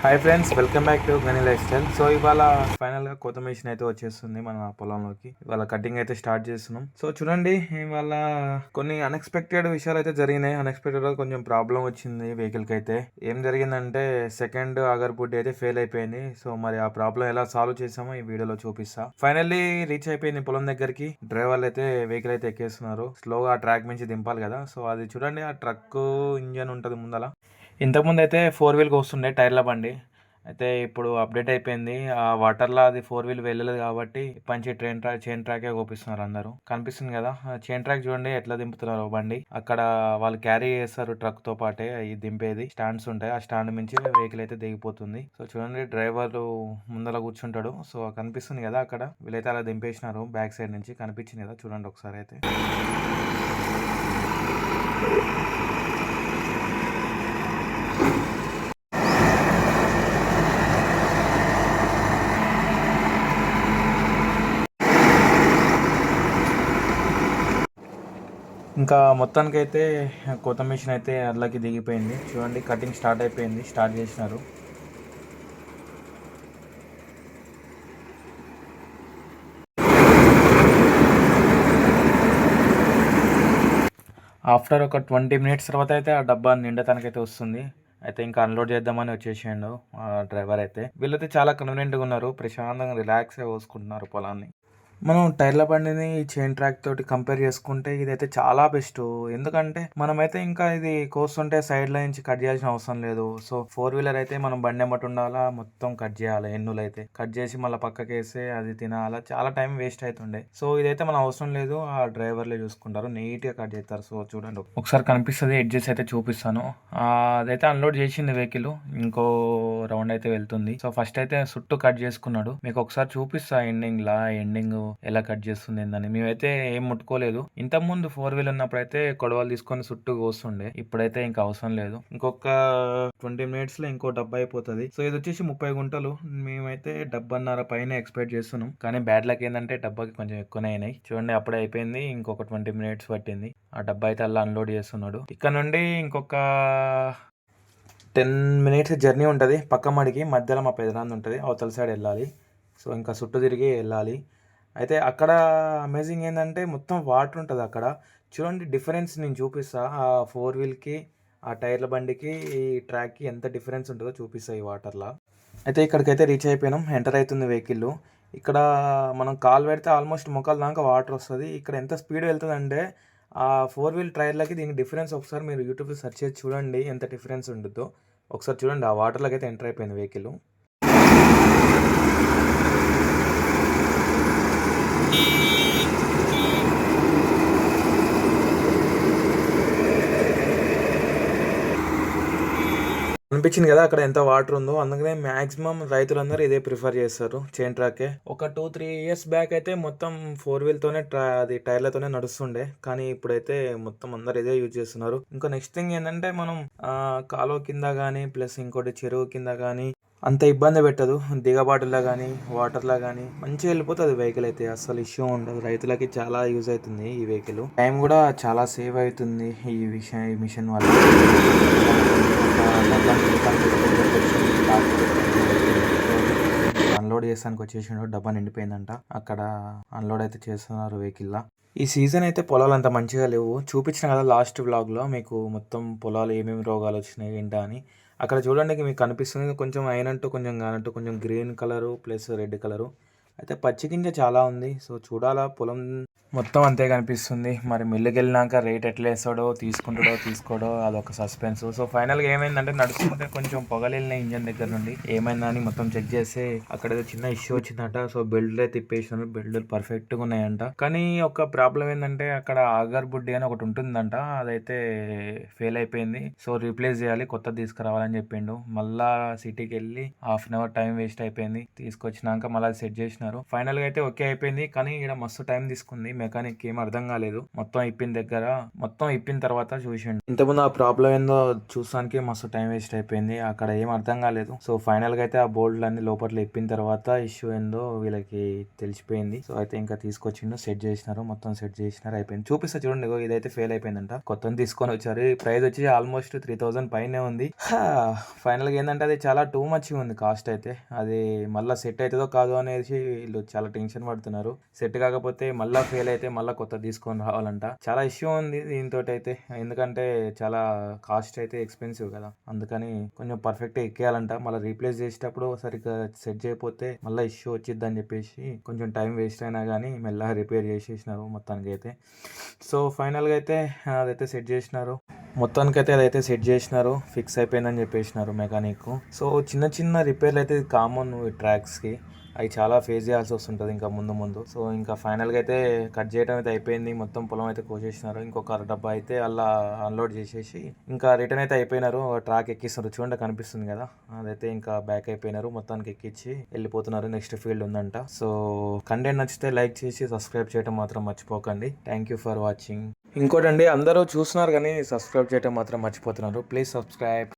Hi friends, welcome back to గని life style. So ఇవాళ ఫైనల్గా కొత్త మిషన్ అయితే వచ్చేస్తుంది మన పొలంలోకి. ఇవాళ కటింగ్ అయితే స్టార్ట్ చేస్తున్నాం. సో చూడండి, ఇవాళ కొన్ని అన్ఎక్స్పెక్టెడ్ విషయాలు అయితే జరిగినాయి. అన్ఎక్స్పెక్టెడ్గా కొంచెం ప్రాబ్లం వచ్చింది వెహికల్కి అయితే. ఏం జరిగిందంటే సెకండ్ అగర్ బుడ్డి అయితే ఫెయిల్ అయిపోయింది. సో మరి ఆ ప్రాబ్లం ఎలా సాల్వ్ చేసామో ఈ వీడియోలో చూపిస్తా. ఫైనల్లీ రీచ్ అయిపోయింది పొలం దగ్గరికి. డ్రైవర్లు అయితే వెహికల్ అయితే ఎక్కేస్తున్నారు. స్లోగా ఆ ట్రాక్ నుంచి దింపాలి కదా. సో అది చూడండి, ఆ ట్రక్ ఇంజన్ ఉంటుంది ముందల. ఇంతకుముందు అయితే 4 వీల్కి వస్తుండే టైర్ల బండి. అయితే ఇప్పుడు అప్డేట్ అయిపోయింది. ఆ వాటర్లో అది 4 వీల్ వెళ్ళలేదు కాబట్టి పంచి చైన్ ట్రాకే కోపిస్తున్నారు అందరూ. కనిపిస్తుంది కదా చైన్ ట్రాక్, చూడండి ఎట్లా దింపుతున్నారు బండి. అక్కడ వాళ్ళు క్యారీ చేస్తారు ట్రక్ తో పాటే. ఈ దింపేది స్టాండ్స్ ఉంటాయి, ఆ స్టాండ్ నుంచి వెహికల్ అయితే దిగిపోతుంది. సో చూడండి, డ్రైవర్ ముందర కూర్చుంటాడు. సో కనిపిస్తుంది కదా అక్కడ వీళ్ళైతే అలా దింపేసినారు. బ్యాక్ సైడ్ నుంచి కనిపించింది కదా, చూడండి ఒకసారి అయితే. ఇంకా మొత్తానికైతే కొత్త మిషన్ అయితే అర్లకి దిగిపోయింది. చూడండి, కటింగ్ స్టార్ట్ అయిపోయింది. స్టార్ట్ చేసినారు. ఆఫ్టర్ ఒక 20 మినిట్స్ తర్వాత అయితే ఆ డబ్బా నిండటానికైతే వస్తుంది. అయితే ఇంకా అన్లోడ్ చేద్దామని వచ్చేసిండు డ్రైవర్ అయితే. వీళ్ళైతే చాలా కన్వీనియంట్గా ఉన్నారు, ప్రశాంతంగా రిలాక్స్గా పోసుకుంటున్నారు పొలాన్ని. మనం టైర్ల బండిని చైన్ ట్రాక్ తోటి కంపేర్ చేసుకుంటే ఇదైతే చాలా బెస్ట్. ఎందుకంటే మనమైతే ఇంకా ఇది కోస్తుంటే సైడ్ లో నుంచి కట్ చేయాల్సిన అవసరం లేదు. సో 4 వీలర్ అయితే మనం బండి ఎమ్మటి ఉండాలా, మొత్తం కట్ చేయాలి. ఎన్నులు అయితే కట్ చేసి మళ్ళీ పక్కకి వేస్తే అది తినాలా, చాలా టైం వేస్ట్ అవుతుండే. సో ఇదైతే మన అవసరం లేదు, ఆ డ్రైవర్లే చూసుకుంటారు, నీట్ గా కట్ చేస్తారు. సో చూడండి ఒకసారి కనిపిస్తుంది, ఎడ్జెస్ అయితే చూపిస్తాను. అదైతే అన్లోడ్ చేసింది వెహికల్. ఇంకో రౌండ్ అయితే వెళ్తుంది. సో ఫస్ట్ అయితే చుట్టూ కట్ చేసుకున్నాడు. మీకు ఒకసారి చూపిస్తా ఎండింగ్ ఎలా కట్ చేస్తుంది ఏందని. మేమైతే ఏం ముట్టుకోలేదు. ఇంతకు ముందు 4 వీల్ ఉన్నప్పుడు అయితే కొడవలు తీసుకొని చుట్టూ కోస్తుండే. ఇప్పుడైతే ఇంకా అవసరం లేదు. ఇంకొక 20 మినిట్స్ లో ఇంకో డబ్బా అయిపోతుంది. సో ఇది వచ్చేసి 30 గుంటలు. మేమైతే డబ్బన్నర పైన ఎక్స్పెక్ట్ చేస్తున్నాం, కానీ బ్యాడ్ లక్ ఏంటంటే డబ్బాకి కొంచెం ఎక్కువనే అయినాయి. చూడండి, అప్పుడే అయిపోయింది. ఇంకొక 20 మినిట్స్ పట్టింది. ఆ డబ్బా అయితే అలా అన్లోడ్ చేస్తున్నాడు. ఇక్కడ నుండి ఇంకొక 10 మినిట్స్ జర్నీ ఉంటుంది పక్క మడికి. మధ్యలో మా పెదనాన్న ఉంటుంది, అవతల సైడ్ వెళ్ళాలి. సో ఇంకా చుట్టూ తిరిగి వెళ్ళాలి. అయితే అక్కడ అమేజింగ్ ఏంటంటే మొత్తం వాటర్ ఉంటుంది అక్కడ. చూడండి డిఫరెన్స్ నేను చూపిస్తా. ఆ 4 వీల్కి, ఆ టైర్ల బండికి, ఈ ట్రాక్కి ఎంత డిఫరెన్స్ ఉంటుందో చూపిస్తా ఈ వాటర్లో. అయితే ఇక్కడికైతే రీచ్ అయిపోయినాం. ఎంటర్ అవుతుంది వెహికల్. ఇక్కడ మనం కాల్ పెడితే ఆల్మోస్ట్ మొక్కల దాకా వాటర్ వస్తుంది. ఇక్కడ ఎంత స్పీడ్ వెళ్తుందంటే ఆ 4 వీల్ టైర్లకి దీనికి డిఫరెన్స్ ఒకసారి మీరు యూట్యూబ్లో సెర్చ్ చేసి చూడండి ఎంత డిఫరెన్స్ ఉంటుందో. ఒకసారి చూడండి, ఆ వాటర్లోకి అయితే ఎంటర్ అయిపోయింది వెహికల్. అనిపించింది కదా అక్కడ ఎంత వాటర్ ఉందో. అందుకనే మాక్సిమం రైతులందరూ ఇదే ప్రిఫర్ చేస్తారు, చైన్ ట్రాకే. ఒక 2-3 ఇయర్స్ బ్యాక్ అయితే మొత్తం 4 వీల్తోనే అది టైర్లతోనే నడుస్తుండే, కానీ ఇప్పుడైతే మొత్తం అందరు ఇదే యూజ్ చేస్తున్నారు. ఇంకా నెక్స్ట్ థింగ్ ఏంటంటే మనం కాలువ కింద కానీ ప్లస్ ఇంకోటి చెరువు కింద కానీ అంత ఇబ్బంది పెట్టదు. దిగబాటులో కానీ వాటర్లో కానీ మంచిగా వెళ్ళిపోతుంది వెహికల్ అయితే. అసలు ఇష్యూ ఉండదు. రైతులకి చాలా యూజ్ అవుతుంది ఈ వెహికల్. టైం కూడా చాలా సేవ్ అవుతుంది ఈ మిషన్ వల్ల. అన్లోడ్ చేస్తానికి వచ్చేసిండు, డబ్బా నిండిపోయిందంట. అక్కడ అన్లోడ్ అయితే చేస్తున్నారు వెహికల్ లా. ఈ సీజన్ అయితే పొలాలు అంత మంచిగా లేవు. చూపించిన కదా లాస్ట్ వ్లాగ్ లో మీకు మొత్తం పొలాలు ఏమేమి రోగాలు వచ్చినాయి ఏంటా అని. అక్కడ చూడండి మీకు కనిపిస్తుంది, కొంచెం అయినట్టు కొంచెం కానట్టు, కొంచెం green colour plus red colour. అయితే పచ్చి గింజ చాలా ఉంది. సో చూడాలా, పొలం మొత్తం అంతే కనిపిస్తుంది. మరి మిల్లుకి వెళ్ళినాక రేట్ ఎట్లా వేస్తాడో, తీసుకుంటాడో తీసుకోడో, అదొక సస్పెన్స్. సో ఫైనల్గా ఏమైందంటే నడుస్తుంటే కొంచెం పొగలిన ఇంజన్ దగ్గర నుండి ఏమైందని మొత్తం చెక్ చేస్తే అక్కడ ఏదో చిన్న ఇష్యూ వచ్చిందట. సో బెల్ట్లే తిప్పేసినారు, బెల్ట్లు పర్ఫెక్ట్గా ఉన్నాయంట. కానీ ఒక ప్రాబ్లం ఏంటంటే అక్కడ ఆగర్ బుడ్డి అని ఒకటి ఉంటుందంట, అదైతే ఫెయిల్ అయిపోయింది. సో రీప్లేస్ చేయాలి, కొత్తది తీసుకురావాలని చెప్పిండు. మళ్ళా సిటీకి వెళ్ళి హాఫ్-అన్-అవర్ టైం వేస్ట్ అయిపోయింది. తీసుకొచ్చినాక మళ్ళీ సెట్ చేసినారు. ఫైనల్గా అయితే ఓకే అయిపోయింది. కానీ ఇక్కడ మస్తు టైం తీసుకుంది. మెకానిక్ ఏం అర్థం కాలేదు. మొత్తం ఇప్పిన తర్వాత చూసిండు. ఇంతకుముందు ఆ ప్రాబ్లం ఏందో చూసానికి మస్తు టైం వేస్ట్ అయిపోయింది. అక్కడ ఏం అర్థం కాలేదు. సో ఫైనల్ గా అయితే ఆ బోల్డ్లు అన్ని లోపల ఇప్పిన తర్వాత ఇష్యూ ఏందో వీళ్ళకి తెలిసిపోయింది. సో అయితే ఇంకా తీసుకొచ్చిండు, సెట్ చేసినారు, మొత్తం సెట్ చేసినారు, అయిపోయింది. చూపిస్తా చూడండి, ఇదైతే ఫెయిల్ అయిపోయిందంట. కొత్తది తీసుకొని వచ్చారు. ఈ ప్రైస్ వచ్చి ఆల్మోస్ట్ 3000 పైనే ఉంది. ఫైనల్ గా ఏంటంటే అది చాలా టూ మచ్ ఉంది కాస్ట్ అయితే. అది మళ్ళీ సెట్ అవుతుందో కాదో అనేసి వీళ్ళు చాలా టెన్షన్ పడుతున్నారు. సెట్ కాకపోతే మళ్ళీ ఫెయిల్ అయితే మళ్ళీ కొత్త తీసుకొని రావాలంట. చాలా ఇష్యూ ఉంది దీంతో అయితే, ఎందుకంటే చాలా కాస్ట్ అయితే ఎక్స్పెన్సివ్ కదా, అందుకని కొంచెం పర్ఫెక్ట్ ఎక్కేయాలంట. మళ్ళీ రీప్లేస్ చేసేటప్పుడు సరిగ్గా సెట్ చేయకపోతే మళ్ళీ ఇష్యూ వచ్చిద్ది అని చెప్పేసి కొంచెం టైం వేస్ట్ అయినా కానీ మెల్లగా రిపేర్ చేసేసినారు మొత్తానికి అయితే. సో ఫైనల్గా అయితే అదైతే సెట్ చేసినారు. అదైతే సెట్ చేసినారు, ఫిక్స్ అయిపోయిందని చెప్పేసినారు మెకానిక్. సో చిన్న చిన్న రిపేర్లు అయితే కామన్ ట్రాక్స్కి, అవి చాలా ఫేస్ చేయాల్సి వస్తుంటుంది ఇంకా ముందు. సో ఇంకా ఫైనల్గా అయితే కట్ చేయడం అయితే అయిపోయింది. మొత్తం పొలం అయితే కోసేసినారు. ఇంకొక డబ్బా అయితే అలా అన్లోడ్ చేసేసి ఇంకా రిటర్న్ అయితే అయిపోయినారు. ట్రాక్ ఎక్కిస్తున్నారు, చూడండి కనిపిస్తుంది కదా, అదైతే ఇంకా బ్యాక్ అయిపోయినారు. మొత్తానికి ఎక్కించి వెళ్ళిపోతున్నారు. నెక్స్ట్ ఫీల్డ్ ఉందంట. సో కంటెంట్ నచ్చితే లైక్ చేసి సబ్స్క్రైబ్ చేయడం మాత్రం మర్చిపోకండి. Thank you for watching. ఇంకోటండి, అందరూ చూస్తున్నారు కానీ సబ్స్క్రైబ్ చేయడం మాత్రం మర్చిపోతున్నారు. Please subscribe.